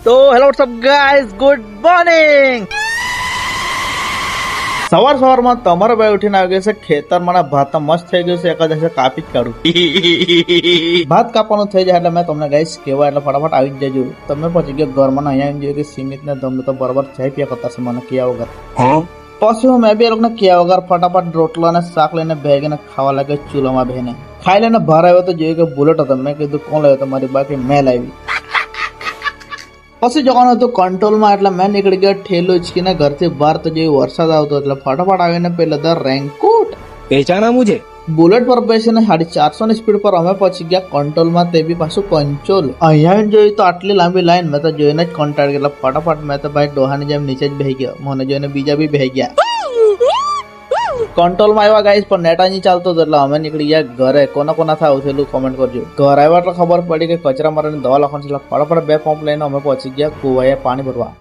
તો hello WhatsApp guys, good morning. સવારમાં તમારો ભાઈ ઉઠીને આવી ગયો છે ખેતરમાં. ભાત મસ્ત થઈ ગયું છે, એક જ કાપી જ કાઢું. ભાત કાપવાનું થઈ જાય એટલે મેં તમને ગાઈસ કહેવાય એટલે ફટાફટ આવી જ જજો. તમે પછી ગયો ઘરમાં અહીંયા આવીને જોયું કે સિમિત ને ધમ તો બરાબર ચાય પીયા કરતા છે મને કિયા વગર. પછી હું મેં બી એ લોકોને કિયા વગર ફટાફટ રોટલો અને શાક લઈને ભેગીને ખાવા લાગ્યો ચૂલામાં બેને. ખાઈ લઈને બહાર આવ્યો તો જોયું કે બુલેટ હતો. મેં કીધું કોણ લાવ્યો? તમારી બાકી મેં લાવી. પછી જવાનું હતું કંટ્રોલમાં એટલે મેં નીકળી ગયો ઠેલો ઉચકીને ઘરથી બહાર. તો જેવું વરસાદ આવતો એટલે ફટાફટ આવીને પેલા રેનકોટ पहचाना मुझे? બુલેટ પર બેસીને 450 ની સ્પીડ પર અમે પહોંચી ગયા કંટ્રોલમાં, તે બી પાછું કંટ્રોલ. અહીંયા જોયું તો આટલી લાંબી લાઈન. મેં તો જોઈને જ કંટાળી ગયો. ફટાફટ મેં તો ભાઈ ડોહાની જેમ નીચે જ બેસી ગયો. મને જોઈને બીજા બી બેસી ગયા. કંટ્રોલમાં આવ્યા ગાઈસ, પણ નેટ નહીં ચાલતો એટલે અમે નીકળી ગયા ઘરે. કોના થાય થયેલું કોમેન્ટ કરજો. ઘર આવ્યા એટલે ખબર પડી કે કચરા મારવાની દવા લખવાની છે. ફટાફટ 2 પંપ લઈને અમે પહોંચી ગયા કુવાએ પાણી ભરવા.